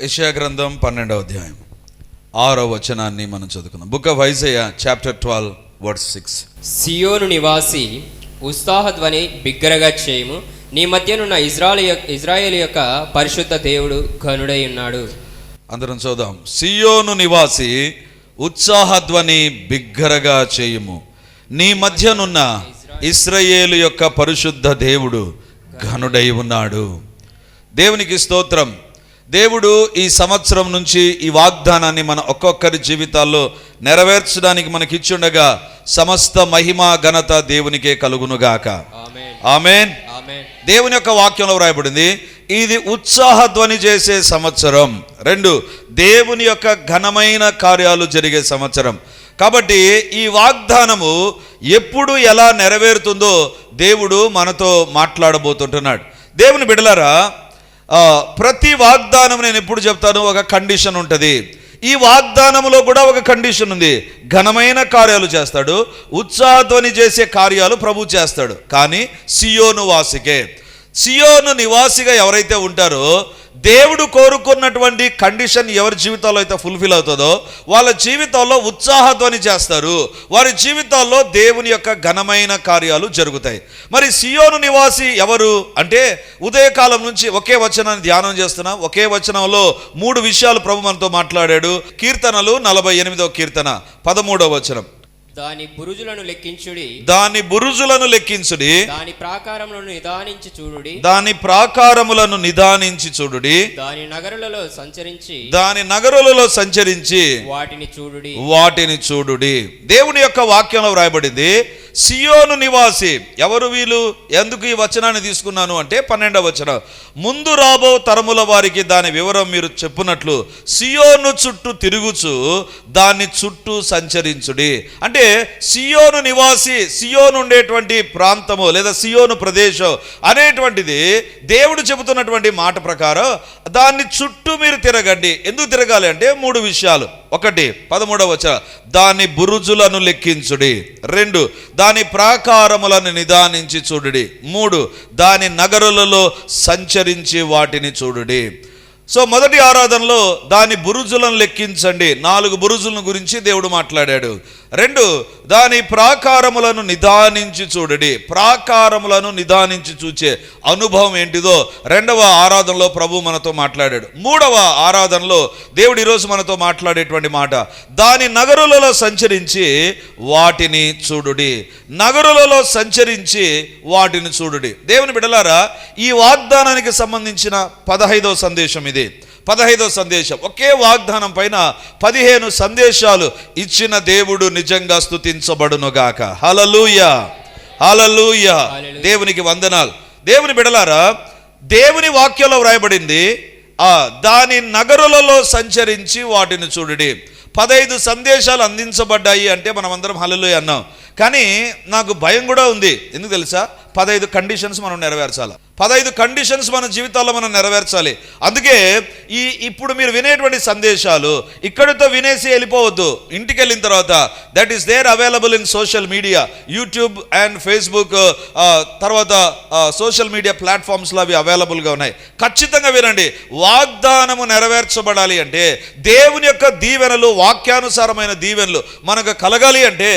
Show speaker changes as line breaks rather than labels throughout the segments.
యెషయా గ్రంథం 12వ అధ్యాయం 6వ వచనాన్ని మనం చదువుకుందాం. Book of Isaiah chapter 12 verse 6.
సియోను నివాసి ఉత్సాహధ్వని బిగ్గరగా చేయము, నీ మధ్యనున్న ఇజ్రాయేలు యొక్క పరిశుద్ధ దేవుడు ఘనుడై ఉన్నాడు.
అందరం చూద్దాం. సియోను నివాసి ఉత్సాహధ్వని బిగ్గరగా చేయము, నీ మధ్యనున్న ఇశ్రాయేలు యొక్క పరిశుద్ధ దేవుడు ఘనుడై ఉన్నాడు. దేవునికి స్తోత్రం. దేవుడు ఈ సంవత్సరం నుంచి ఈ వాగ్దానాన్ని మన ఒక్కొక్కరి జీవితాల్లో నెరవేర్చడానికి మనకి ఇచ్చుండగా సమస్త మహిమ ఘనత దేవునికే కలుగునుగాక. ఆమేన్. దేవుని యొక్క వాక్యంలో వ్రాయబడింది, ఇది ఉత్సాహధ్వని చేసే సంవత్సరం. 2, దేవుని యొక్క ఘనమైన కార్యాలు జరిగే సంవత్సరం. కాబట్టి ఈ వాగ్దానము ఎప్పుడు ఎలా నెరవేరుతుందో దేవుడు మనతో మాట్లాడబోతుంటున్నాడు. దేవుని బిడ్డలారా, ప్రతి వాగ్దానం నేను ఎప్పుడు చెప్తాను, ఒక కండిషన్ ఉంటుంది. ఈ వాగ్దానంలో కూడా ఒక కండిషన్ ఉంది. ఘనమైన కార్యాలు చేస్తాడు, ఉత్సాహధ్వని చేసే కార్యాలు ప్రభు చేస్తాడు. కానీ సియోను వాసికే, సియోను నివాసిగా ఎవరైతే ఉంటారో దేవుడు కోరుకున్నటువంటి కండిషన్ ఎవరి జీవితాల్లో అయితే ఫుల్ఫిల్ అవుతుందో వాళ్ళ జీవితాల్లో ఉత్సాహధ్వని చేస్తారు. వారి జీవితాల్లో దేవుని యొక్క ఘనమైన కార్యాలు జరుగుతాయి. మరి సియోను నివాసి ఎవరు అంటే, ఉదయకాలం నుంచి ఒకే వచనాన్ని ధ్యానం చేస్తున్నాం. ఒకే వచనంలో 3 విషయాలు ప్రభు మనతో మాట్లాడాడు. కీర్తనలు 48వ కీర్తన 13వ వచనం.
దాని బురుజులను లెక్కించుడి,
దాని బురుజులను లెక్కించుడి,
దాని ప్రాకారములను నిదానించి చూడుడి,
దాని ప్రాకారములను నిదానించి చూడుడి,
దాని నగరులలో సంచరించి,
దాని నగరులలో సంచరించి
వాటిని చూడుడి,
వాటిని చూడుడి. దేవుని యొక్క వాక్యంలో వ్రాయబడింది, సియోను నివాసి ఎవరు వీళ్ళు? ఎందుకు ఈ వచనాన్ని తీసుకున్నాను అంటే 12వ వచనం, ముందు రాబో తరముల వారికి దాని వివరం మీరు చెప్పునట్లు సియోను చుట్టూ తిరుగుచు దాన్ని చుట్టూ సంచరించుడి. అంటే సియోను నివాసి, సియోను ఉండేటువంటి ప్రాంతము లేదా సియోను ప్రదేశం అనేటువంటిది దేవుడు చెబుతున్నటువంటి మాట ప్రకారం దాన్ని చుట్టూ మీరు తిరగండి. ఎందుకు తిరగాలి అంటే 3 విషయాలు. 1, 13వ వచనం, దాని బురుజులను లెక్కించుడి. 2, దాని ప్రాకారములను నిదానించి చూడుడి. 3, దాని నగరులలో సంచరించి వాటిని చూడుడి. సో మొదటి ఆరాధనలో దాని బురుజులను లెక్కించండి. 4 బురుజులను గురించి దేవుడు మాట్లాడాడు. 2, దాని ప్రాకారములను నిదానించి చూడండి. ప్రాకారములను నిదానించి చూచే అనుభవం ఏంటిదో 2వ ఆరాధనలో ప్రభు మనతో మాట్లాడాడు. 3వ ఆరాధనలో దేవుడు ఈరోజు మనతో మాట్లాడేటువంటి మాట, దాని నగరులలో సంచరించి వాటిని చూడుడి. నగరులలో సంచరించి వాటిని చూడుడి. దేవుని బిడ్డలారా, ఈ వాగ్దానానికి సంబంధించిన 15వ సందేశం ఇది. 15వ సందేశం. ఒకే వాగ్దానం పైన 15 సందేశాలు ఇచ్చిన దేవుడు నిజంగా స్తుతించబడునుగాక. హల్లెలూయా, హల్లెలూయా. దేవునికి వందనాలు. దేవుని బిడ్డలారా, దేవుని వాక్యంలో వ్రాయబడింది, దాని నగరులలో సంచరించి వాటిని చూడుడి. 15 సందేశాలు అందించబడ్డాయి అంటే మనం అందరం హల్లెలూయా అన్నాం. కానీ నాకు భయం కూడా ఉంది. ఎందుకు తెలుసా? 15 కండిషన్స్ మనం నెరవేర్చాలి. 15 కండిషన్స్ మన జీవితాల్లో మనం నెరవేర్చాలి. అందుకే ఇప్పుడు మీరు వినేటువంటి సందేశాలు ఇక్కడితో వినేసి వెళ్ళిపోవద్దు. ఇంటికి వెళ్ళిన తర్వాత that is there available in social media, YouTube and Facebook, తర్వాత సోషల్ మీడియా ప్లాట్ఫామ్స్లో అవి అవైలబుల్గా ఉన్నాయి. ఖచ్చితంగా వినండి. వాగ్దానము నెరవేర్చబడాలి అంటే, దేవుని యొక్క దీవెనలు, వాక్యానుసారమైన దీవెనలు మనకు కలగాలి అంటే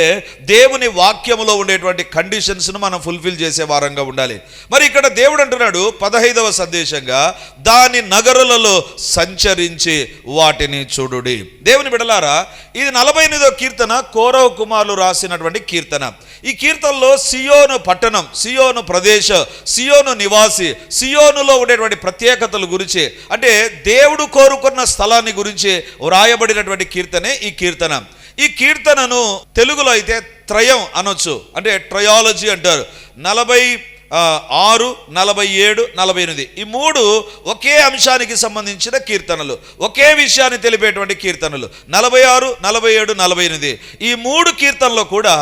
దేవుని వాక్యములో ఉండేటువంటి కండిషన్స్ను మనం ఫుల్ఫిల్ చేసే వారంగా ఉండాలి. మరి ఇక్కడ దేవుడు అంటున్నాడు 15వ సందేశంగా, దాని నగరులలో సంచరించి వాటిని చూడుడి. దేవుని బిడ్డలారా, ఇది 48వ కీర్తన, కోరవ కుమారులు రాసినటువంటి కీర్తన. ఈ కీర్తనలో సియోను పట్టణం, సియోను ప్రదేశం, సియోను నివాసి, సియోనులో ఉండేటువంటి ప్రత్యేకతల గురించి, అంటే దేవుడు కోరుకున్న స్థలాన్ని గురించి వ్రాయబడినటువంటి కీర్తనే ఈ కీర్తన. ఈ కీర్తనను తెలుగులో అయితే త్రయం అనొచ్చు, అంటే ట్రయాలజీ అంటారు. 46, 47, 48 ఈ 3 ఒకే అంశానికి సంబంధించిన కీర్తనలు, ఒకే విషయాన్ని తెలిపేటువంటి కీర్తనలు. 46, 47, 48 ఈ 3 కీర్తనలో కూడా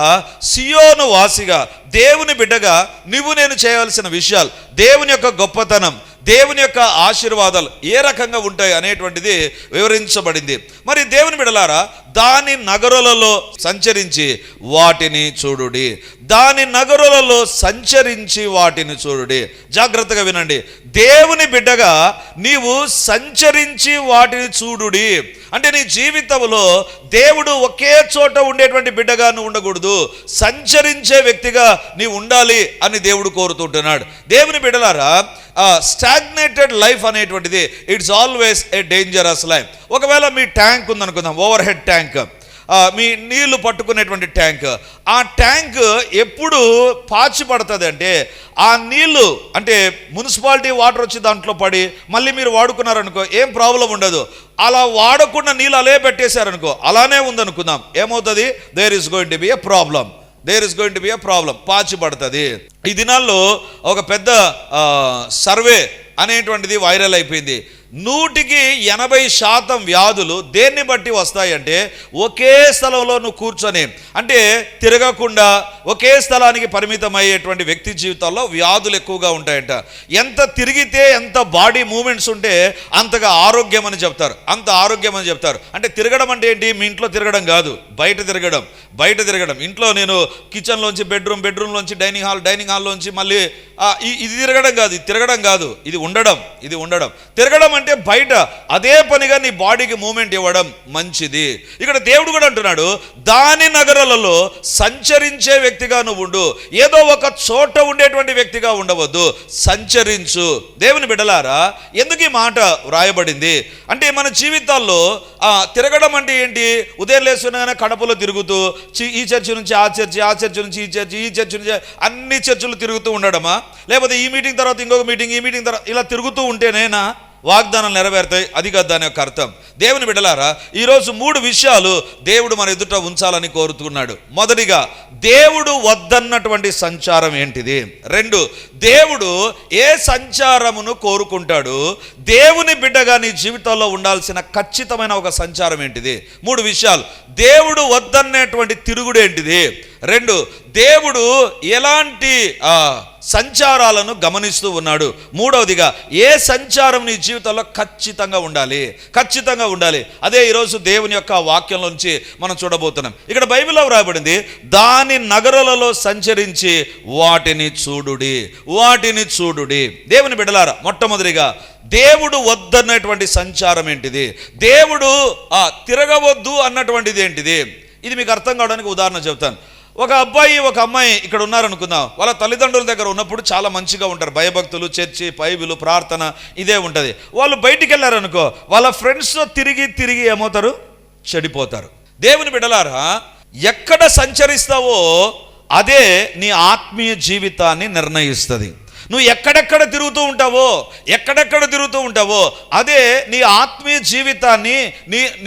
సియోను వాసిగా, దేవుని బిడ్డగా నువ్వు నేను చేయాల్సిన విషయాలు, దేవుని యొక్క గొప్పతనం, దేవుని యొక్క ఆశీర్వాదాలు ఏ రకంగా ఉంటాయి అనేటువంటిది వివరించబడింది. మరి దేవుని బిడ్డలారా, దాని నగరులలో సంచరించి వాటిని చూడుడి. దాని నగరులలో సంచరించి వాటిని చూడుడి. జాగ్రత్తగా వినండి. దేవుని బిడ్డగా నీవు సంచరించి వాటిని చూడుడి అంటే నీ జీవితంలో దేవుడు ఒకే చోట ఉండేటువంటి బిడ్డగా నువ్వు ఉండకూడదు, సంచరించే వ్యక్తిగా నీవు ఉండాలి అని దేవుడు కోరుతుంటున్నాడు. దేవుని బిడ్డలారా, స్టాగ్నేటెడ్ లైఫ్ అనేటువంటిది it's always a dangerous life. ఒకవేళ మీ ట్యాంక్ ఉందనుకుందాం, ఓవర్ హెడ్ ట్యాంక్, మీ నీళ్లు పట్టుకునేటువంటి ట్యాంక్, ఆ ట్యాంక్ ఎప్పుడు పాచి పడుతుంది అంటే ఆ నీళ్లు అంటే మున్సిపాలిటీ వాటర్ వచ్చి దాంట్లో పడి మళ్ళీ మీరు వాడుకున్నారనుకో ఏం ప్రాబ్లం ఉండదు. అలా వాడకుండా నీళ్ళు అలే పెట్టేశారనుకో, అలానే ఉందనుకుందాం, ఏమవుతుంది? There is going to be a problem, పాచి పడుతుంది. ఈ దినాల్లో ఒక పెద్ద సర్వే అనేటువంటిది వైరల్ అయిపోయింది. 100% వ్యాధులు దేన్ని బట్టి వస్తాయంటే ఒకే స్థలంలో నువ్వు కూర్చొని అంటే తిరగకుండా ఒకే స్థలానికి పరిమితం అయ్యేటువంటి వ్యక్తి జీవితాల్లో వ్యాధులు ఎక్కువగా ఉంటాయంట. ఎంత తిరిగితే ఎంత బాడీ మూమెంట్స్ ఉంటే అంతగా ఆరోగ్యం అని చెప్తారు, అంత ఆరోగ్యం అని చెప్తారు. అంటే తిరగడం అంటే ఏంటి? మీ ఇంట్లో తిరగడం కాదు, బయట తిరగడం. ఇంట్లో నేను కిచెన్లోంచి బెడ్రూమ్లోంచి డైనింగ్ హాల్లోంచి మళ్ళీ ఇది తిరగడం కాదు, ఇది ఉండడం. తిరగడం అంటే బయట అదే పనిగా నీ బాడీకి మూమెంట్ ఇవ్వడం మంచిది. ఇక్కడ దేవుడు కూడా అంటున్నాడు, దాని నగరాలలో సంచరించే వ్యక్తిగా నువ్వు ఉండు, ఏదో ఒక చోట ఉండేటువంటి వ్యక్తిగా ఉండవద్దు, సంచరించు. దేవుని బిడ్డలారా, ఎందుకు ఈ మాట వ్రాయబడింది అంటే మన జీవితాల్లో తిరగడం అంటే ఏంటి? ఉదయం లేస్తున్నాగానే కడపలో తిరుగుతూ ఈ చర్చి నుంచి ఆ చర్చి, ఆ చర్చి నుంచి ఈ చర్చి నుంచి అన్ని చర్చిలు తిరుగుతూ ఉండడమా? లేకపోతే ఈ మీటింగ్ తర్వాత ఇంకొక మీటింగ్, ఈ మీటింగ్ తర్వాత ఇలా తిరుగుతూ ఉంటేనేనా వాగ్దానాలు నెరవేరుతాయి? అది కాదు దాని యొక్క అర్థం. దేవుని బిడ్డలారా, ఈరోజు 3 విషయాలు దేవుడు మన ఎదుట ఉంచాలని కోరుతున్నాడు. మొదటిగా, దేవుడు వద్దన్నటువంటి సంచారం ఏంటిది? 2, దేవుడు ఏ సంచారమును కోరుకుంటాడు? దేవుని బిడ్డగా నీ జీవితంలో ఉండాల్సిన ఖచ్చితమైన ఒక సంచారం ఏంటిది? 3 విషయాలు. దేవుడు వద్దన్నటువంటి తిరుగుడు ఏంటిది? 2, దేవుడు ఎలాంటి సంచారాలను గమనిస్తూ ఉన్నాడు? 3వదిగా, ఏ సంచారం నీ జీవితంలో ఖచ్చితంగా ఉండాలి. అదే ఈరోజు దేవుని యొక్క వాక్యంలోంచి మనం చూడబోతున్నాం. ఇక్కడ బైబిల్లో రాయబడింది, దాని నగరాలలో సంచరించి వాటిని చూడుడి. దేవుని బిడ్డలారా, మొట్టమొదటిగా దేవుడు వద్దన్నటువంటి సంచారం ఏంటిది? దేవుడు తిరగవద్దు అన్నటువంటిది ఏంటిది? ఇది మీకు అర్థం కావడానికి ఉదాహరణ చెబుతాను. ఒక అబ్బాయి ఒక అమ్మాయి ఇక్కడ ఉన్నారనుకుందాం. వాళ్ళ తల్లిదండ్రుల దగ్గర ఉన్నప్పుడు చాలా మంచిగా ఉంటారు, భయభక్తులు, చర్చి, బైబిలు, ప్రార్థన ఇదే ఉంటుంది. వాళ్ళు బయటికి వెళ్ళారనుకో, వాళ్ళ ఫ్రెండ్స్తో తిరిగి ఏమవుతారు? చెడిపోతారు. దేవుని బిడ్డలారా, ఎక్కడ సంచరిస్తావో అదే నీ ఆత్మీయ జీవితాన్ని నిర్ణయిస్తుంది. నువ్వు ఎక్కడెక్కడ తిరుగుతూ ఉంటావో అదే నీ ఆత్మీయ జీవితాన్ని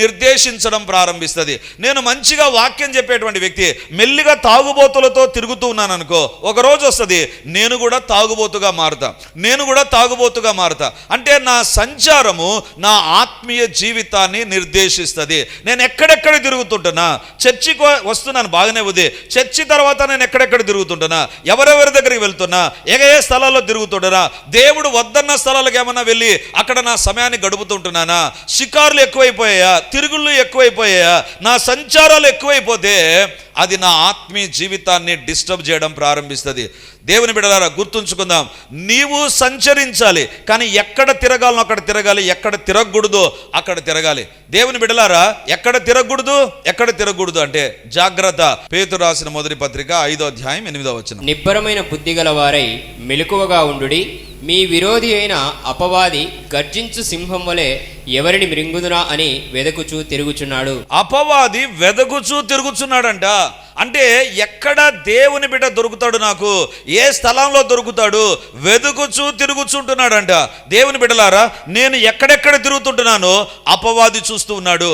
నిర్దేశించడం ప్రారంభిస్తుంది. నేను మంచిగా వాక్యం చెప్పేటువంటి వ్యక్తి మెల్లిగా తాగుబోతులతో తిరుగుతూ ఉన్నాను అనుకో, ఒక రోజు వస్తుంది నేను కూడా తాగుబోతుగా మారుతా. అంటే నా సంచారము నా ఆత్మీయ జీవితాన్ని నిర్దేశిస్తుంది. నేను ఎక్కడెక్కడ తిరుగుతుంటున్నా, చర్చికి వస్తున్నాను బాగానే ఉంది, చర్చి తర్వాత నేను ఎక్కడెక్కడ తిరుగుతుంటున్నా, ఎవరెవరి దగ్గరికి వెళ్తున్నా, ఏ స్థలాల్లో తిరుగుతుంటున్నా, దేవుడు వద్దన్న స్థలాలకు ఏమన్నా వెళ్ళి అక్కడ నా సమయాన్ని గడుపుతుంటున్నానా, షికారులు ఎక్కువైపోయాయా, తిరుగుళ్ళు ఎక్కువైపోయాయా, నా సంచారాలు ఎక్కువైపోతే అది నా ఆత్మీయ జీవితాన్ని డిస్టర్బ్ చేయడం ప్రారంభిస్తుంది. దేవుని బిడ్డలారా, గుర్తుంచుకుందాం, నీవు సంచరించాలి, కానీ ఎక్కడ తిరగాలనో అక్కడ తిరగాలి, ఎక్కడ తిరగకూడదో అక్కడ తిరగాలి. దేవుని బిడ్డలారా, ఎక్కడ తిరగకూడదు అంటే జాగ్రత్త. పేతురు రాసిన మొదటి పత్రిక 5వ అధ్యాయం 8వ వచనం.
నిబ్బరమైన బుద్ధి గల వారై మెలకువగా ఉండుడి, మీ విరోధి అయిన అపవాది గర్జించు సింహం వలె ఎవరిని మృంగుదునా అని వెదకుచూ తిరుగుచున్నాడు.
అపవాది వెదకుచూ తిరుగుచున్నాడంట. అంటే ఎక్కడ దేవుని బిడ్డ దొరుకుతాడు, నాకు ఏ స్థలంలో దొరుకుతాడు, వెదుకుచూ తిరుగుచుంటున్నాడంట. దేవుని బిడ్డలారా, నేను ఎక్కడెక్కడ తిరుగుతుంటున్నానో అపవాది చూస్తున్నాడు.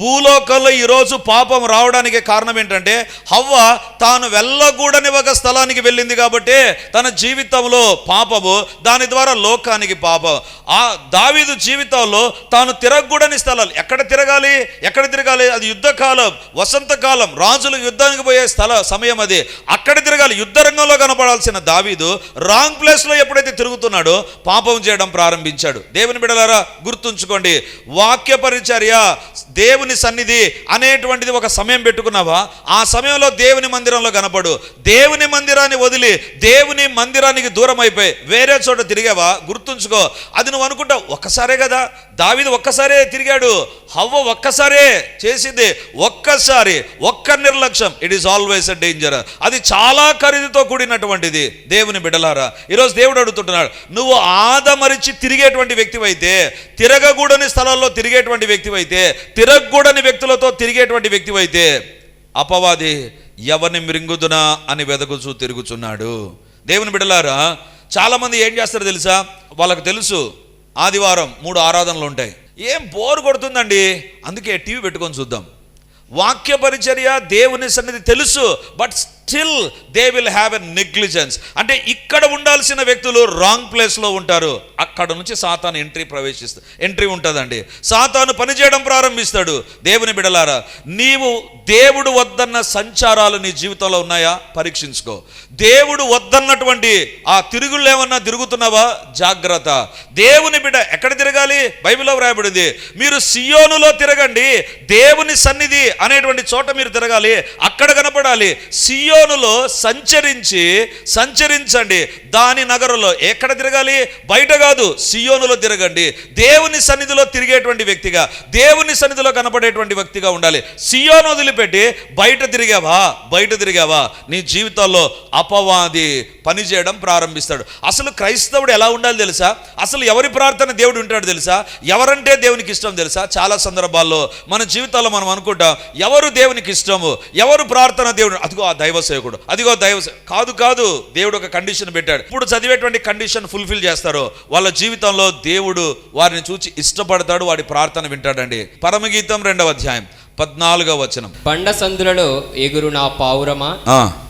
భూలోకంలో ఈరోజు పాపం రావడానికి కారణం ఏంటంటే హవ్వ తాను వెళ్ళకూడని ఒక స్థలానికి వెళ్ళింది కాబట్టి తన జీవితంలో పాపము, దాని ద్వారా లోకానికి పాపం. ఆ దావీదు దావీదు జీవితంలో తాను తిరగకూడని స్థలాలు ఎక్కడ తిరగాలి? అది యుద్ధకాలం, వసంతకాలం, రాజులు యుద్ధానికి పోయే సమయం అది. అక్కడ తిరగాలి. యుద్ధ రంగంలో కనపడాల్సిన దావీదు రాంగ్ ప్లేస్లో ఎప్పుడైతే తిరుగుతున్నాడో పాపం చేయడం ప్రారంభించాడు. దేవుని బిడ్డలారా గుర్తుంచుకోండి, వాక్య పరిచర్య, దేవుని సన్నిధి అనేటువంటిది ఒక సమయం పెట్టుకున్నావా? ఆ సమయంలో దేవుని మందిరంలో కనపడు. దేవుని మందిరాన్ని వదిలి దేవుని మందిరానికి దూరం అయిపోయి వేరే చోట తిరిగావా? గుర్తుంచుకో, అది నువ్వు అనుకుంటావు ఒక్కసారే కదా, దావీదు ఒక్కసారే తిరిగాడు, హవ్వ ఒక్కసారే చేసింది, ఒక్క నిర్లక్ష్యం. It is always a danger. అది చాలా ఖరీదుతో కూడినటువంటిది. దేవుని బిడ్డలారా, ఈరోజు దేవుడు అడుగుతుంటున్నాడు, నువ్వు ఆదమరిచి తిరిగేటువంటి వ్యక్తివైతే, తిరగకూడని స్థలాల్లో తిరిగేటువంటి వ్యక్తివైతే, తిరగకూడని వ్యక్తులతో తిరిగేటువంటి వ్యక్తివైతే, అపవాది ఎవరిని మృంగుదునా అని వెదకుచూ తిరుగుచున్నాడు. దేవుని బిడ్డలారా, చాలామంది ఏం చేస్తారో తెలుసా? వాళ్ళకు తెలుసు ఆదివారం 3 ఆరాధనలు ఉంటాయి, ఏం బోర్ కొడుతుందండి, అందుకే టీవీ పెట్టుకొని చూద్దాం. వాక్య పరిచర్య, దేవుని సన్నిధి తెలుసు, but still they will have a negligence. అంటే ఇక్కడ ఉండాల్సిన వ్యక్తులు రాంగ్ ప్లేస్లో ఉంటారు. అక్కడ నుంచి సాతాను ఎంట్రీ ఉంటుందండి. సాతాను పనిచేయడం ప్రారంభిస్తాడు. దేవుని బిడలారా, నీవు దేవుడు వద్దన్న సంచారాలు నీ జీవితంలో ఉన్నాయా? పరీక్షించుకో. దేవుడు వద్దన్నటువంటి ఆ తిరుగుళ్ళు ఏమన్నా తిరుగుతున్నావా? జాగ్రత్త. దేవుని బిడ్డ ఎక్కడ తిరగాలి? బైబిల్లో వ్రాయబడింది, మీరు సియోనులో తిరగండి, దేవుని సన్నిధి అనేటువంటి చోట మీరు తిరగాలి, అక్కడ కనపడాలి. సియోనులో సంచరించండి, దాని నగరంలో. ఎక్కడ తిరగాలి? బయట కాదు, సియోనులో తిరగండి. దేవుని సన్నిధిలో తిరిగేటువంటి వ్యక్తిగా, దేవుని సన్నిధిలో కనపడేటువంటి వ్యక్తిగా ఉండాలి. సియోను వదిలిపెట్టి బయట తిరిగావా, నీ జీవితంలో అపవాది పనిచేయడం ప్రారంభిస్తాడు. అసలు క్రైస్తవుడు ఎలా ఉండాలి తెలుసా? అసలు ఎవరి ప్రార్థన దేవుడు వింటాడు తెలుసా? ఎవరంటే దేవునికి ఇష్టం తెలుసా? చాలా సందర్భాల్లో మన జీవితాల్లో మనం అనుకుంటాం, ఎవరు దేవునికి ఇష్టము, ఎవరు ప్రార్థన దేవుడు, అదిగో ఆ దైవ సేవకుడు, కాదు. దేవుడు ఒక కండిషన్ పెట్టాడు. ఇప్పుడు చదివేటువంటి కండిషన్ ఫుల్ఫిల్ చేస్తారో వాళ్ళ జీవితంలో దేవుడు వారిని చూచి ఇష్టపడతాడు, వాడి ప్రార్థన వింటాడండి. పరమగీతం 2వ అధ్యాయం 14వ వచనం.
బండ సందులలో ఎగురు నా పావురమా,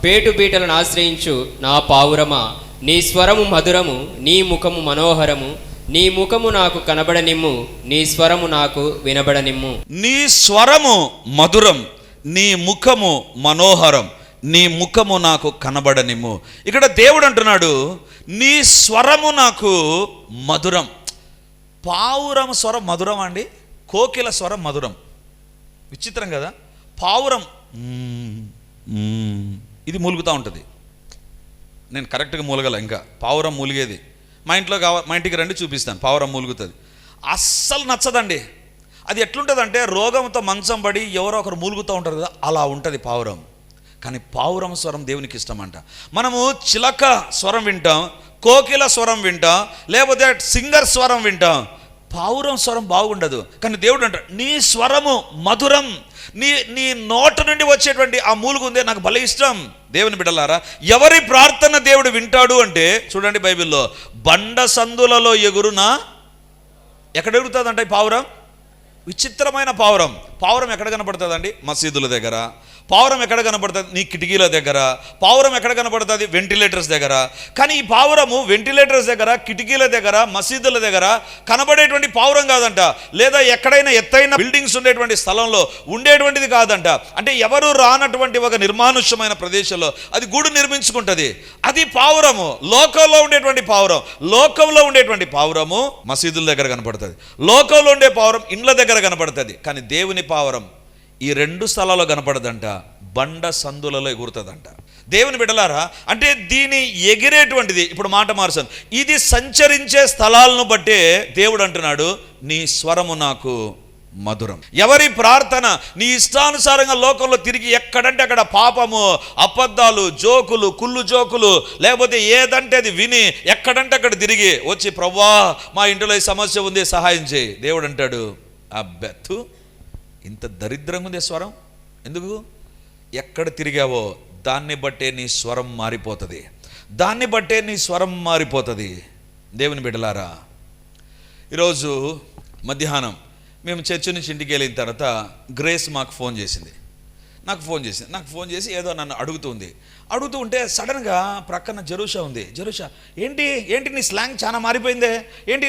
పేటు బీటలను ఆశ్రయించు నా పావురమా, నీ స్వరము మధురము, నీ ముఖము మనోహరము, నీ ముఖము నాకు కనబడనిమ్ము, నీ స్వరము నాకు వినబడనిమ్ము.
నీ స్వరము మధురం, నీ ముఖము మనోహరం, నీ ముఖము నాకు కనబడనిమ్ము. ఇక్కడ దేవుడు అంటున్నాడు, నీ స్వరము నాకు మధురం. పావురం స్వరం మధురం అండి, కోకిల స్వరం మధురం. విచిత్రం కదా? పావురం ఇది మూలుగుతూ ఉంటుంది. నేను కరెక్ట్గా మూలగల, ఇంకా పావురం మూలిగేది మా ఇంటికి రండి చూపిస్తాను. పావురం మూలుగుతుంది, అస్సలు నచ్చదండి. అది ఎట్లుంటుందంటే రోగంతో మంచం పడి ఎవరో ఒకరు మూలుగుతూ ఉంటారు కదా, అలా ఉంటుంది పావురం. కానీ పావురం స్వరం దేవునికి ఇష్టం అంట. మనము చిలక స్వరం వింటాం, కోకిల స్వరం వింటాం, లేకపోతే సింగర్ స్వరం వింటాం, పావురం స్వరం బాగుండదు. కానీ దేవుడు అంట, నీ స్వరము మధురం, నీ నోట నుండి వచ్చేటువంటి ఆ మూలుగుందే నాకు భలే ఇష్టం. దేవుని బిడ్డలారా, ఎవరి ప్రార్థన దేవుడు వింటాడు అంటే చూడండి, బైబిల్లో బండ సందులలో ఎగురునా. ఎక్కడ ఎగురుతుందంట ఈ పావురం? విచిత్రమైన పావురం ఎక్కడ కనపడుతుందండి? మసీదుల దగ్గర. పావురం ఎక్కడ కనపడుతుంది? నీ కిటికీల దగ్గర. పావురం ఎక్కడ కనపడుతుంది? వెంటిలేటర్స్ దగ్గర. కానీ ఈ పావురము వెంటిలేటర్స్ దగ్గర, కిటికీల దగ్గర, మసీదుల దగ్గర కనబడేటువంటి పావురం కాదంట. లేదా ఎక్కడైనా ఎత్తైన బిల్డింగ్స్ ఉండేటువంటి స్థలంలో ఉండేటువంటిది కాదంట. అంటే ఎవరు రానటువంటి ఒక నిర్మానుష్యమైన ప్రదేశంలో అది గూడు నిర్మించుకుంటుంది. అది పావురము, లోకంలో ఉండేటువంటి పావురం. లోకంలో ఉండేటువంటి పావురము మసీదుల దగ్గర కనపడుతుంది, లోకంలో ఉండే పావురం ఇండ్ల దగ్గర కనపడుతుంది. కానీ దేవుని పావురం ఈ 2 స్థలాల్లో కనపడదంట, బండ సందులలో ఎగురుతుందంట. దేవుని బిడ్డలారా, అంటే దీని ఎగిరేటువంటిది, ఇప్పుడు మాట మార్చాను, ఇది సంచరించే స్థలాలను బట్టే దేవుడు అంటున్నాడు, నీ స్వరము నాకు మధురం. ఎవరి ప్రార్థన నీ ఇష్టానుసారంగా లోకంలో తిరిగి ఎక్కడంటే అక్కడ పాపము, అబద్ధాలు, జోకులు, కుళ్ళు జోకులు, లేకపోతే ఏదంటే అది విని ఎక్కడంటే అక్కడ తిరిగి వచ్చి, ప్రభువా మా ఇంటిలో ఈ సమస్య ఉంది సహాయం చేయి. దేవుడు అంటాడు, అబ్బెత్తు ఇంత దరిద్రంగా ఉంది స్వరం. ఎందుకు? ఎక్కడ తిరిగావో దాన్ని బట్టే నీ స్వరం మారిపోతుంది. దేవుని బిడ్డలారా, ఈరోజు మధ్యాహ్నం మేము చర్చి నుంచి ఇంటికి వెళ్ళిన తర్వాత గ్రేస్ మాకు ఫోన్ చేసింది. నాకు ఫోన్ చేసి ఏదో నన్ను అడుగుతూ ఉంటే సడన్గా ప్రక్కన జెరూషా ఉంది. జెరూషా, ఏంటి నీ స్లాంగ్ చాలా మారిపోయిందే, ఏంటి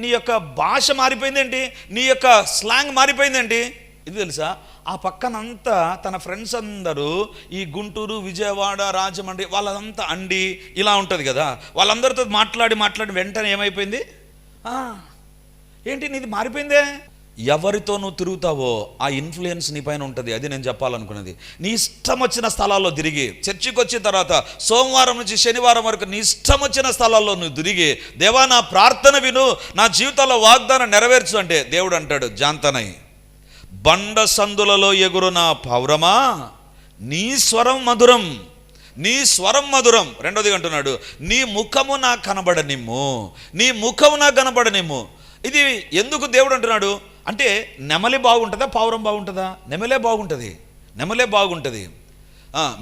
నీ యొక్క భాష మారిపోయిందేంటి, నీ యొక్క స్లాంగ్ మారిపోయిందేంటి? ఇది తెలుసా, ఆ పక్కనంతా తన ఫ్రెండ్స్ అందరూ ఈ గుంటూరు, విజయవాడ, రాజమండ్రి వాళ్ళంతా అండి ఇలా ఉంటుంది కదా, వాళ్ళందరితో మాట్లాడి వెంటనే ఏమైపోయింది, ఏంటి నీది మారిపోయిందే. ఎవరితో నువ్వు తిరుగుతావో ఆ ఇన్ఫ్లుయెన్స్ నీ పైన ఉంటుంది. అది నేను చెప్పాలనుకున్నది. నీ ఇష్టం వచ్చిన స్థలాల్లో తిరిగి, చర్చికి వచ్చిన తర్వాత సోమవారం నుంచి శనివారం వరకు నీ ఇష్టం వచ్చిన స్థలాల్లో నువ్వు తిరిగి, దేవా నా ప్రార్థన విను, నా జీవితంలో వాగ్దానం నెరవేర్చు అంటే దేవుడు అంటాడు, జాంతనై బండ సందులలో ఎగురు నా పౌరమా, నీ స్వరం మధురం, నీ స్వరం మధురం. రెండోది అంటున్నాడు, నీ ముఖము నా కనబడనిమ్ము, నీ ముఖము నా కనబడనిమ్ము. ఇది ఎందుకు దేవుడు అంటున్నాడు అంటే, నెమలి బాగుంటుందా పౌరం బాగుంటుందా? నెమలే బాగుంటుంది.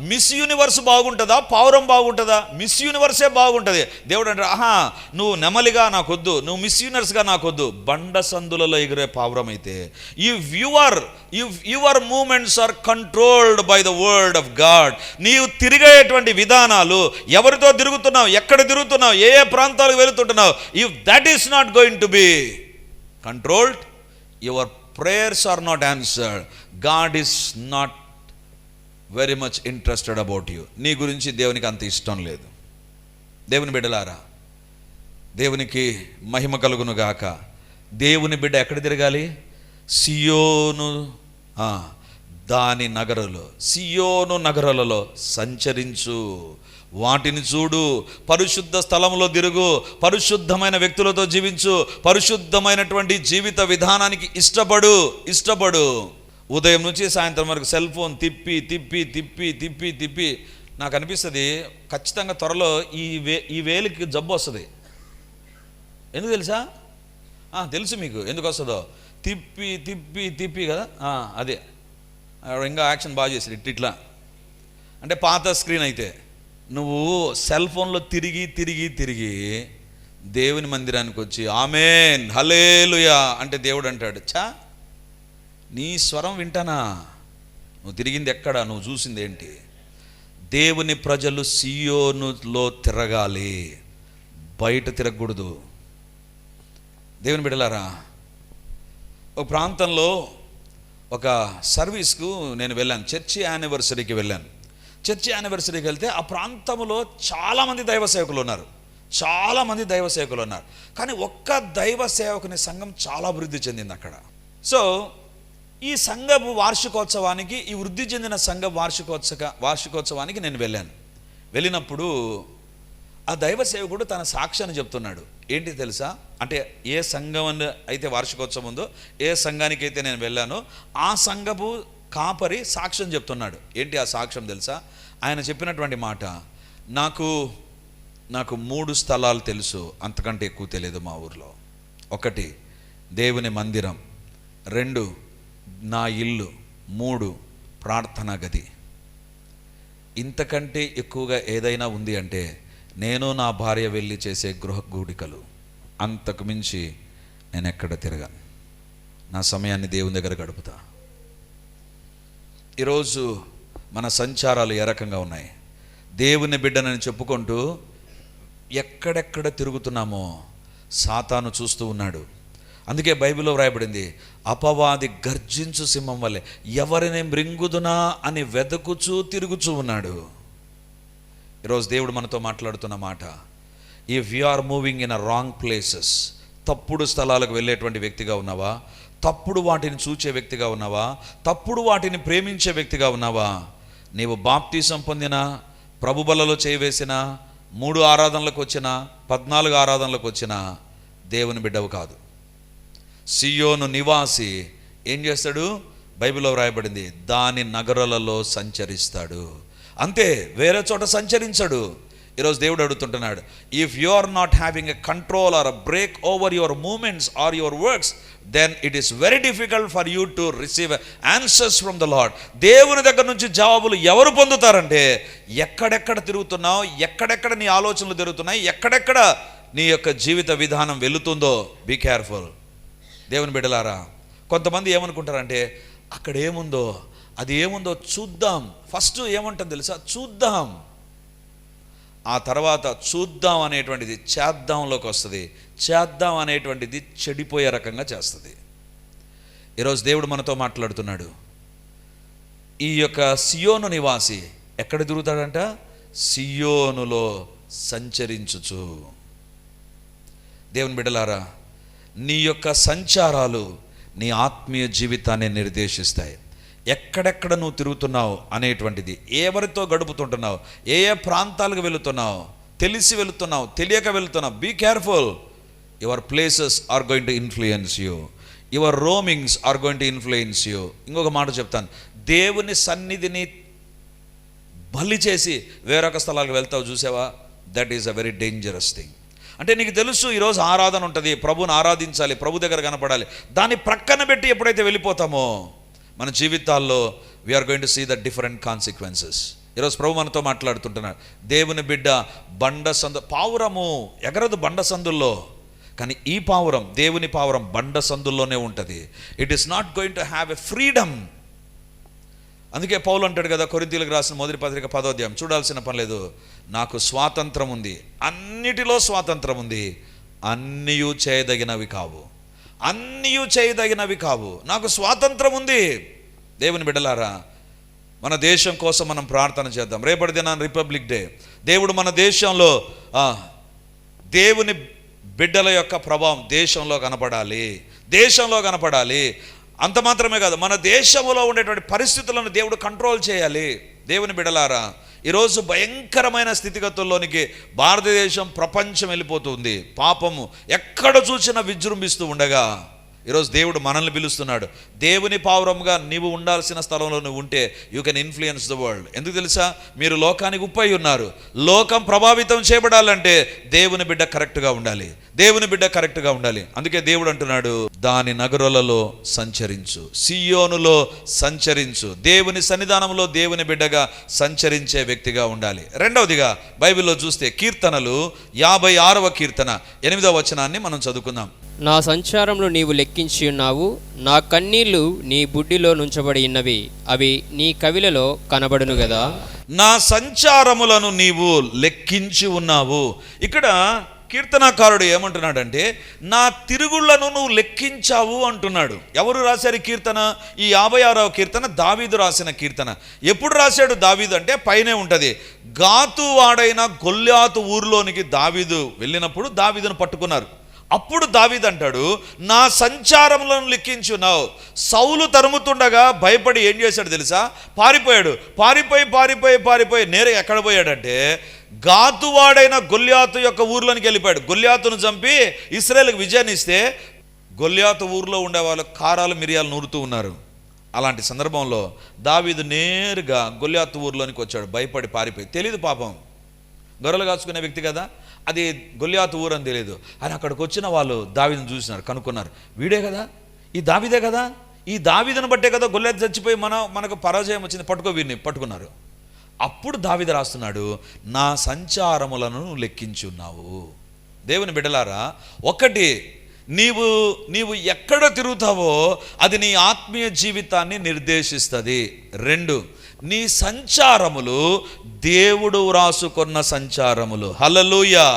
మిస్ యూనివర్స్ బాగుంటుందా పౌరం బాగుంటుందా? మిస్ యూనివర్సే బాగుంటుంది. దేవుడు అంటాడు, నువ్వు నెమలిగా నాకొద్దు, నువ్వు మిస్ యూనివర్స్గా నాకొద్దు, బండ సందులలో ఎగిరే పావురం అయితే. Your moments are controlled by the word of God. నీవు తిరిగేటువంటి విధానాలు, ఎవరితో తిరుగుతున్నావు, ఎక్కడ తిరుగుతున్నావు, ఏ ప్రాంతాలకు వెళుతుంటున్నావు, if that is not going to be controlled, your prayers are not answered. God is not very much interested about you. నీ గురించి దేవునికి అంత ఇష్టం లేదు. దేవుని బిడ్డలారా, దేవునికి మహిమ కలుగును గాక. దేవుని బిడ్డ ఎక్కడ తిరగాలి? సియోను దాని నగరులో, సియోను నగరులలో సంచరించు, వాటిని చూడు, పరిశుద్ధ స్థలంలో తిరుగు, పరిశుద్ధమైన వ్యక్తులతో జీవించు, పరిశుద్ధమైనటువంటి జీవిత విధానానికి ఇష్టపడు. ఉదయం నుంచి సాయంత్రం వరకు సెల్ ఫోన్ తిప్పి నాకు అనిపిస్తుంది ఖచ్చితంగా త్వరలో ఈ వేలికి జబ్బు వస్తుంది. ఎందుకు తెలుసా? తెలుసు మీకు ఎందుకు వస్తుందో. తిప్పి కదా, అదే ఇంకా యాక్షన్ బాగా చేసాడు ఇట్లా. అంటే పాత స్క్రీన్ అయితే నువ్వు సెల్ ఫోన్లో తిరిగి దేవుని మందిరానికి వచ్చి ఆమేన్ హల్లెలూయా అంటే దేవుడు అంటాడు, నీ స్వరం వింటానా? నువ్వు తిరిగింది ఎక్కడ, నువ్వు చూసింది ఏంటి? దేవుని ప్రజలు సియోనులో తిరగాలి, బయట తిరగకూడదు. దేవుని బిడ్డలారా, ఒక ప్రాంతంలో ఒక సర్వీస్కు నేను వెళ్ళాను, చర్చి యానివర్సరీకి వెళ్ళాను. చర్చి యానివర్సరీకి వెళ్తే ఆ ప్రాంతంలో చాలామంది దైవ సేవకులు ఉన్నారు. కానీ ఒక్క దైవ సేవకుని సంఘం చాలా అభివృద్ధి చెందింది అక్కడ. సో ఈ సంఘపు వార్షికోత్సవానికి, ఈ వృద్ధి చెందిన సంఘ వార్షికోత్సవానికి నేను వెళ్ళినప్పుడు ఆ దైవ సేవకుడు తన సాక్ష్యాన్ని చెప్తున్నాడు. ఏంటి తెలుసా? అంటే ఏ సంఘం అయితే వార్షికోత్సవం ఉందో, ఏ సంఘానికి అయితే నేను వెళ్ళానో ఆ సంఘపు కాపరి సాక్ష్యం చెప్తున్నాడు. ఏంటి ఆ సాక్ష్యం తెలుసా? ఆయన చెప్పినటువంటి మాట, నాకు 3 స్థలాలు తెలుసు, అంతకంటే ఎక్కువ తెలియదు మా ఊర్లో. 1 దేవుని మందిరం, 2 నా ఇల్లు, 3 ప్రార్థనా గది. ఇంతకంటే ఎక్కువగా ఏదైనా ఉంది అంటే నేను నా భార్య వెళ్ళి చేసే గృహ గూడికలు. అంతకు మించి నేను ఎక్కడ తిరగాను. నా సమయాన్ని దేవుని దగ్గర గడుపుతా. ఈరోజు మన సంచారాలు ఏ రకంగా ఉన్నాయి? దేవుని బిడ్డనని చెప్పుకుంటూ ఎక్కడెక్కడ తిరుగుతున్నామో సాతాను చూస్తూ ఉన్నాడు. అందుకే బైబిల్లో వ్రాయబడింది, అపవాది గర్జించు సింహం వల్లే ఎవరిని మృంగుదునా అని వెతుకుచూ తిరుగుచూ ఉన్నాడు. ఈరోజు దేవుడు మనతో మాట్లాడుతున్న మాట, if you are moving in a wrong places, తప్పుడు స్థలాలకు వెళ్ళేటువంటి వ్యక్తిగా ఉన్నావా, తప్పుడు వాటిని చూచే వ్యక్తిగా ఉన్నావా, తప్పుడు వాటిని ప్రేమించే వ్యక్తిగా ఉన్నావా, నీవు బాప్తీసం పొందినా, ప్రభు బలలో చేయవేసిన, 3 ఆరాధనలకు వచ్చినా, 14 ఆరాధనలకు వచ్చినా దేవుని బిడ్డవు కాదు. సియోను నివాసి ఏం చేస్తాడు? బైబిల్లో వ్రాయబడింది, దాని నగరాలలో సంచరిస్తాడు. అంతే, వేరే చోట సంచరించడు. ఈరోజు దేవుడు అడుగుతుంటున్నాడు, if you are not having a control or a break over your moments or your works, then it is very difficult for you to receive answers from the Lord. దేవుని దగ్గర నుంచి జవాబులు ఎవరు పొందుతారంటే, ఎక్కడెక్కడ తిరుగుతున్నావు, ఎక్కడెక్కడ నీ ఆలోచనలు తిరుగుతున్నాయి, ఎక్కడెక్కడ నీ యొక్క జీవిత విధానం వెళుతుందో. Be careful. దేవుని బిడ్డలారా, కొంతమంది ఏమనుకుంటారంటే, అక్కడ ఏముందో అది ఏముందో చూద్దాం. ఫస్ట్ ఏమంటుంది తెలుసా? చూద్దాం. ఆ తర్వాత చూద్దాం అనేటువంటిది చేద్దాంలోకి వస్తుంది. చేద్దాం అనేటువంటిది చెడిపోయే రకంగా చేస్తుంది. ఈరోజు దేవుడు మనతో మాట్లాడుతున్నాడు. ఈ యొక్క సియోను నివాసి ఎక్కడ తిరుగుతాడంట? సియోనులో సంచరించుచు. దేవుని బిడ్డలారా, నీ యొక్క సంచారాలు నీ ఆత్మీయ జీవితాన్ని నిర్దేశిస్తాయి. ఎక్కడెక్కడ నువ్వు తిరుగుతున్నావు అనేటువంటిది, ఎవరితో గడుపుతుంటున్నావు, ఏ ఏ ప్రాంతాలకు వెళుతున్నావు, తెలిసి వెళుతున్నావు, తెలియక వెళుతున్నావు. Be careful. Your places are going to influence you. Your roamings are going to influence you. ఇంకొక మాట చెప్తాను, దేవుని సన్నిధిని బలి చేసి వేరొక స్థలాలకు వెళ్తావు చూసావా, that is a very dangerous thing. అంటే నీకు తెలుసు ఈరోజు ఆరాధన ఉంటుంది, ప్రభుని ఆరాధించాలి, ప్రభు దగ్గర కనపడాలి. దాన్ని ప్రక్కన పెట్టి ఎప్పుడైతే వెళ్ళిపోతామో మన జీవితాల్లో we are going to see the different consequences. ఈరోజు ప్రభు మనతో మాట్లాడుతుంటున్నాడు. దేవుని బిడ్డ బండ సందు, పావురము ఎగరదు బండ సందుల్లో, కానీ ఈ పావురం, దేవుని పావురం బండ సందుల్లోనే ఉంటుంది. It is not going to have a freedom. అందుకే పౌలు అంటాడు కదా, కొరింథీయులకు రాసిన మొదటి పత్రిక 10వ అధ్యాయం, చూడాల్సిన పని లేదు, నాకు స్వాతంత్రం ఉంది, అన్నిటిలో స్వాతంత్రం ఉంది, అన్నీయు చేయదగినవి కావు, అన్నీయు చేయదగినవి కావు, నాకు స్వాతంత్రం ఉంది. దేవుని బిడ్డలారా, మన దేశం కోసం మనం ప్రార్థన చేద్దాం. రేపటి దినాన రిపబ్లిక్ డే. దేవుడు మన దేశంలో దేవుని బిడ్డల యొక్క ప్రభావం దేశంలో కనపడాలి, దేశంలో కనపడాలి. అంత మాత్రమే కాదు, మన దేశంలో ఉండేటువంటి పరిస్థితులను దేవుడు కంట్రోల్ చేయాలి. దేవుని బిడ్డలారా, ఈరోజు భయంకరమైన స్థితిగతుల్లోనికి భారతదేశం, ప్రపంచం వెళ్ళిపోతుంది. పాపము ఎక్కడ చూసినా విజృంభిస్తూ ఉండగా ఈరోజు దేవుడు మనల్ని పిలుస్తున్నాడు. దేవుని పావురంగా నీవు ఉండాల్సిన స్థలంలో నువ్వు ఉంటే you can influence the world. ఎందుకు తెలుసా? మీరు లోకానికి ఉప్పై ఉన్నారు. లోకం ప్రభావితం చేయబడాలంటే దేవుని బిడ్డ కరెక్ట్గా ఉండాలి, దేవుని బిడ్డ కరెక్ట్గా ఉండాలి. అందుకే దేవుడు అంటున్నాడు, దాని నగరులలో సంచరించు, సియోనులో సంచరించు. దేవుని సన్నిధానంలో దేవుని బిడ్డగా సంచరించే వ్యక్తిగా ఉండాలి. రెండవదిగా బైబిల్లో చూస్తే కీర్తనలు 56వ కీర్తన 8వ వచనాన్ని మనం చదువుకుందాం.
నా సంచారంలో నీవు లెక్కించి ఉన్నావు, నా కన్నీళ్లు నీ బుడ్డిలో నుంచబడి ఉన్నవి, అవి నీ కవిలలో కనబడును గదా.
నా సంచారములను నీవు లెక్కించి ఉన్నావు. ఇక్కడ కీర్తనాకారుడు ఏమంటున్నాడంటే, నా తిరుగుళ్లను నువ్వు లెక్కించావు అంటున్నాడు. ఎవరు రాశారు ఈ కీర్తన? ఈ 56వ కీర్తన దావీదు రాసిన కీర్తన. ఎప్పుడు రాశాడు దావీదు అంటే పైనే ఉంటుంది. గాతు వాడైన గొల్యాతు ఊరిలోనికి దావీదు వెళ్ళినప్పుడు దావీదును పట్టుకున్నారు. అప్పుడు దావీదు అంటాడు, నా సంచారములను లెక్కించున్నావు. సౌలు తరుముతుండగా భయపడి ఏం చేశాడు తెలుసా? పారిపోయాడు. పారిపోయి నేరే ఎక్కడ పోయాడంటే గాతువాడైన గొల్యాతు యొక్క ఊర్లోనికి వెళ్ళిపోయాడు. గొల్యాతును చంపి ఇశ్రాయేలుకు విజయాన్ని ఇస్తే గొల్యాతు ఊర్లో ఉండే వాళ్ళు కారాలు మిరియాలు నూరుతూ ఉన్నారు. అలాంటి సందర్భంలో దావీదు నేరుగా గొల్యాతు ఊర్లోనికి వచ్చాడు. భయపడి పారిపోయి, తెలీదు పాపం, గొర్రెలు కాచుకునే వ్యక్తి కదా, అది గొల్యాతు ఊరు అని తెలియదు. అని అక్కడికి వచ్చిన వాళ్ళు దావీదును చూసినారు, కనుక్కున్నారు, వీడే కదా, ఈ దావీదే కదా, ఈ దావీదును బట్టే కదా గొల్యాతు చచ్చిపోయి మనకు పరాజయం వచ్చింది, వీరిని పట్టుకున్నారు. అప్పుడు దావీదు రాస్తున్నాడు, నా సంచారములను లెక్కించి ఉన్నావు. దేవుని బిడ్డలారా, ఒకటి, నీవు ఎక్కడ తిరుగుతావో అది నీ ఆత్మీయ జీవితాన్ని నిర్దేశిస్తుంది. 2, నీ సంచారములు దేవుడు రాసుకున్న సంచారములు. హల్లెలూయా.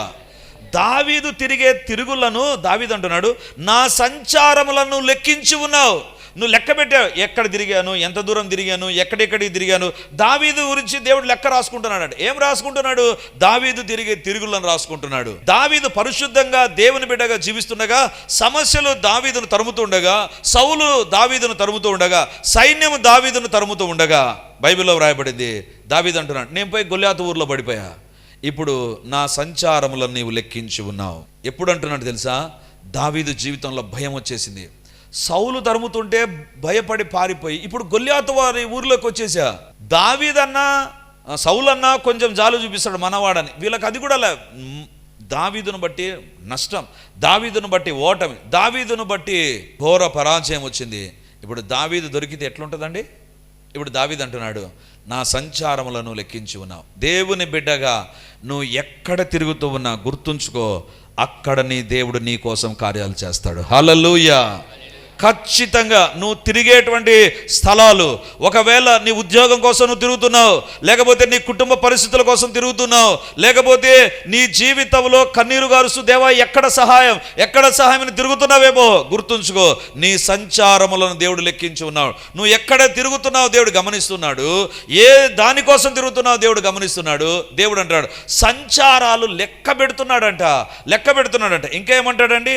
దావీదు తిరిగే తిరుగులను దావీదు అంటున్నాడు, నా సంచారములను లెక్కించి ఉన్నావు. నువ్వు లెక్క పెట్టావు, ఎక్కడ తిరిగాను, ఎంత దూరం తిరిగాను, ఎక్కడెక్కడికి తిరిగాను. దావీదు గురించి దేవుడు లెక్క రాసుకుంటున్నాడు. ఏం రాసుకుంటున్నాడు? దావీదు తిరిగే తిరుగులను రాసుకుంటున్నాడు. దావీదు పరిశుద్ధంగా దేవుని బిడ్డగా జీవిస్తుండగా సమస్యలు దావీదును తరుముతుండగా, సౌలు దావీదును తరుముతూ ఉండగా, సైన్యము దావీదును తరుముతూ ఉండగా బైబిల్లో వ్రాయబడింది, దావీదు అంటున్నాడు, నేను పోయి గొల్యాతు ఊర్లో పడిపోయా, ఇప్పుడు నా సంచారములను నీవు లెక్కించి ఉన్నావు. ఎప్పుడు అంటున్నాడు తెలుసా? దావీదు జీవితంలో భయం వచ్చేసింది. సౌలు తరుముతుంటే భయపడి పారిపోయి ఇప్పుడు గొల్యాతు వారి ఊర్లోకి వచ్చేసా. దావీదన్నా సౌలన్నా కొంచెం జాలు చూపిస్తాడు మనవాడని, వీళ్ళకి అది కూడా దావీదును బట్టి నష్టం, దావీదును బట్టి ఓటమి, దావీదును బట్టి ఘోర పరాజయం వచ్చింది. ఇప్పుడు దావీదు దొరికితే ఎట్లుంటుందండి? ఇప్పుడు దావీదు అంటున్నాడు, నా సంచారములను లెక్కించి ఉన్నావు. దేవుని బిడ్డగా నువ్వు ఎక్కడ తిరుగుతూ ఉన్నా గుర్తుంచుకో, అక్కడ నీ దేవుడు నీ కోసం కార్యాలు చేస్తాడు. హల్లెలూయా. ఖచ్చితంగా నువ్వు తిరిగేటువంటి స్థలాలు, ఒకవేళ నీ ఉద్యోగం కోసం నువ్వు తిరుగుతున్నావు, లేకపోతే నీ కుటుంబ పరిస్థితుల కోసం తిరుగుతున్నావు, లేకపోతే నీ జీవితంలో కన్నీరు గారుస్తూ దేవా ఎక్కడ సహాయం తిరుగుతున్నావేమో, గుర్తుంచుకో, నీ సంచారములను దేవుడు లెక్కించి ఉన్నాడు. నువ్వు ఎక్కడ తిరుగుతున్నావు దేవుడు గమనిస్తున్నాడు, ఏ దానికోసం తిరుగుతున్నావు దేవుడు గమనిస్తున్నాడు. దేవుడు అంటాడు సంచారాలు లెక్క పెడుతున్నాడంట. ఇంకేమంటాడండి,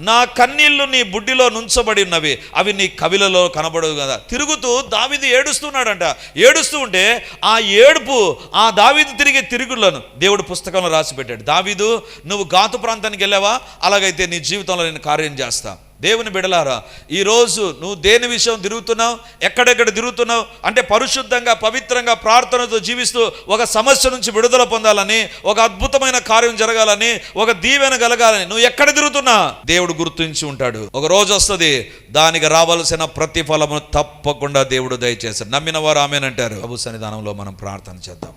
నా కన్నీళ్లు నీ బుడ్డిలో నుంచబడి ఉన్నవి, అవి నీ కవిలలో కనబడవు కదా. తిరుగుతూ దావీదు ఏడుస్తూ ఉంటే ఆ ఏడుపు, ఆ దావీదు తిరిగే తిరుగులను దేవుడు పుస్తకంలో రాసి పెట్టాడు. దావీదు, నువ్వు గాతు ప్రాంతానికి వెళ్ళావా, అలాగైతే నీ జీవితంలో నేను కార్యం చేస్తా. దేవుని బిడలారా, ఈరోజు నువ్వు దేని విషయం తిరుగుతున్నావు, ఎక్కడెక్కడ తిరుగుతున్నావు అంటే పరిశుద్ధంగా పవిత్రంగా ప్రార్థనతో జీవిస్తూ ఒక సమస్య నుంచి విడుదల పొందాలని, ఒక అద్భుతమైన కార్యం జరగాలని, ఒక దీవెన కలగాలని నువ్వు ఎక్కడ తిరుగుతున్నా దేవుడు గుర్తించి ఉంటాడు. ఒక రోజు వస్తుంది, దానికి రావాల్సిన ప్రతిఫలము తప్పకుండా దేవుడు దయచేస్తాడు. నమ్మిన వారు ఆమేనంటారు. ప్రభు సన్నిధానంలో మనం ప్రార్థన చేద్దాం.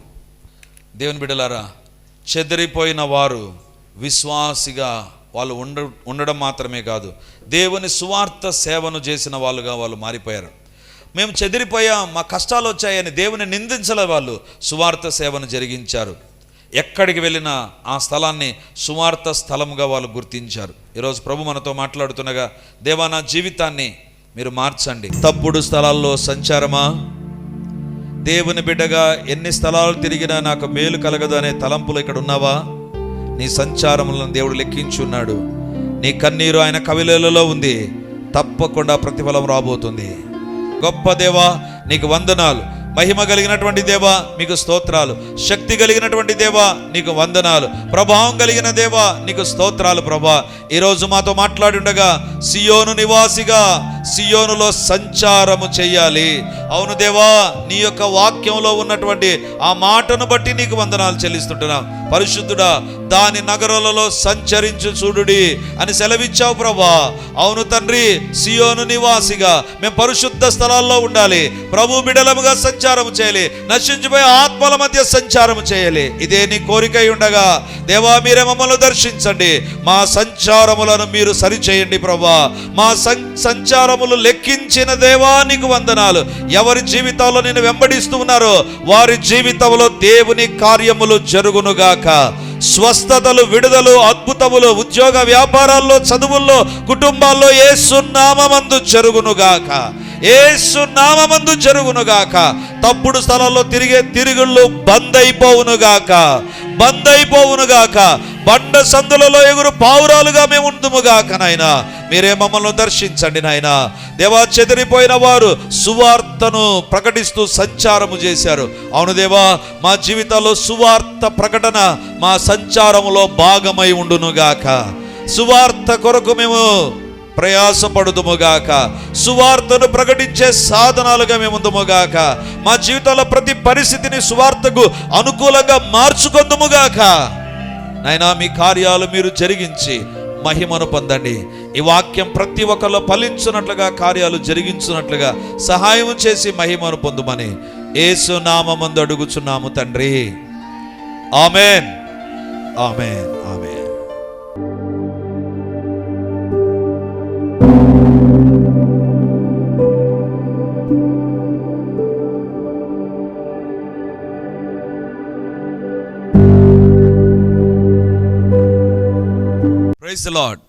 దేవుని బిడలారా, చెదిరిపోయిన వారు విశ్వాసిగా వాళ్ళు ఉండడం మాత్రమే కాదు, దేవుని సువార్త సేవను చేసిన వాళ్ళుగా వాళ్ళు మారిపోయారు. మేము చెదిరిపోయాం, మా కష్టాలు వచ్చాయని దేవుని నిందించలే, వాళ్ళు సువార్త సేవను జరిగించారు. ఎక్కడికి వెళ్ళినా ఆ స్థలాన్ని సువార్త స్థలంగా వాళ్ళు గుర్తించారు. ఈరోజు ప్రభు మనతో మాట్లాడుతుండగా, దేవా నా జీవితాన్ని మీరు మార్చండి. తప్పుడు స్థలాల్లో సంచారమా, దేవుని బిడ్డగా ఎన్ని స్థలాలు తిరిగినా నాకు మేలు కలగదు అనే తలంపులు ఇక్కడ ఉన్నావా? నీ సంచారములను దేవుడు లెక్కించున్నాడు. నీ కన్నీరు ఆయన కవిలలో ఉంది, తప్పకుండా ప్రతిఫలం రాబోతుంది. గొప్ప దేవా నీకు వందనాలు, మహిమ కలిగినటువంటి దేవా మీకు స్తోత్రాలు, శక్తి కలిగినటువంటి దేవా నీకు వందనాలు, ప్రభావం కలిగిన దేవా నీకు స్తోత్రాలు. ప్రభా, ఈరోజు మాతో మాట్లాడుండగా సియోను నివాసిగా సియోనులో సంచారము చెయ్యాలి. అవును దేవా, నీ యొక్క వాక్యంలో ఉన్నటువంటి ఆ మాటను బట్టి నీకు వందనాలు చెల్లిస్తుంటున్నాం. పరిశుద్ధుడా, దాని నగరాలలో సంచరించు చూడుడి అని సెలవిచ్చావు ప్రభా. అవును తండ్రి, సియోను నివాసిగా మేము పరిశుద్ధ స్థలాల్లో ఉండాలి, ప్రభు బిడలముగా సంచారము చేయాలి, నశించిపోయే ఆత్మల మధ్య సంచారము చేయాలి. ఇదే నీ కోరికై ఉండగా దేవా మీరే మమ్మల్ని దర్శించండి, మా సంచారములను మీరు సరిచేయండి ప్రభా. మా సంచారములు లెక్కించిన దేవా నీకు వందనాలు. ఎవరి జీవితాల్లో నేను వెంబడిస్తూ ఉన్నారో వారి జీవితంలో దేవుని కార్యములు జరుగునుగాక. స్వస్థతలు, విడుదలు, అద్భుతములు ఉద్యోగ వ్యాపారాల్లో, చదువుల్లో, కుటుంబాల్లో యేసు నామమందు జరుగునుగాక. యేసు నామమందు జరుగునుగాక. తప్పుడు స్థలాల్లో తిరిగే తిరుగుళ్ళు బంద్ అయిపోవునుగాక. బండ సందులలో ఎగురు పావురాలుగా మేము ఉందుముగాక. నాయనా మీరే మమ్మల్ని దర్శించండి. నాయనా దేవా, చెదిరిపోయిన వారు సువార్తను ప్రకటిస్తూ సంచారము చేశారు. అవును దేవా, మా జీవితాల్లో సువార్త ప్రకటన మా సంచారములో భాగమై ఉండునుగాక. సువార్త కొరకు మేము ప్రయాసపడుదుముగాక. సువార్తను ప్రకటించే సాధనాలుగా మేము ఉందుముగాక. మా జీవితంలో ప్రతి పరిస్థితిని సువార్తకు అనుకూలంగా మార్చుకొందుముగాక. నాయనా మీ కార్యాలు మీరు జరిగించి మహిమను పొందండి. ఈ వాక్యం ప్రతి ఒక్కరిలో ఫలించున్నట్లుగా, కార్యాలు జరిగించున్నట్లుగా సహాయం చేసి మహిమను పొందుమని యేసు నామమందు అడుగుచున్నాము తండ్రి. ఆమేన్, ఆమేన్, ఆమేన్. Praise the Lord.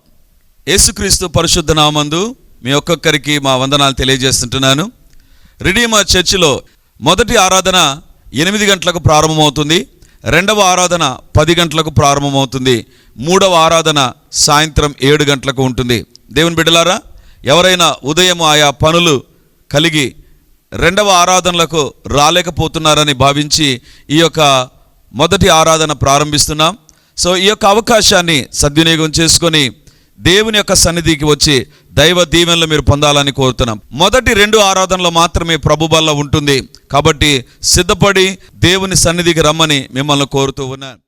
యేసుక్రీస్తు పరిశుద్ధ నామమందు మీ ఒక్కొక్కరికి మా వందనాలు తెలియజేస్తుంటున్నాను. రిడీమర్ చర్చిలో మొదటి ఆరాధన 8 గంటలకు ప్రారంభమవుతుంది, రెండవ ఆరాధన 10 గంటలకు ప్రారంభమవుతుంది, మూడవ ఆరాధన సాయంత్రం 7 గంటలకు ఉంటుంది. దేవుని బిడ్డలారా, ఎవరైనా ఉదయం ఆయా పనులు కలిగి రెండవ ఆరాధనలకు రాలేకపోతున్నారని భావించి ఈ యొక్క మొదటి ఆరాధన ప్రారంభిస్తున్నాం. సో ఈ యొక్క అవకాశాన్ని సద్వినియోగం చేసుకొని దేవుని యొక్క సన్నిధికి వచ్చి దైవ దీవెనలు మీరు పొందాలని కోరుతున్నాం. మొదటి 2 ఆరాధనలు మాత్రమే ప్రభు బల్ల ఉంటుంది కాబట్టి సిద్ధపడి దేవుని సన్నిధికి రమ్మని మిమ్మల్ని కోరుతూ ఉన్నాను.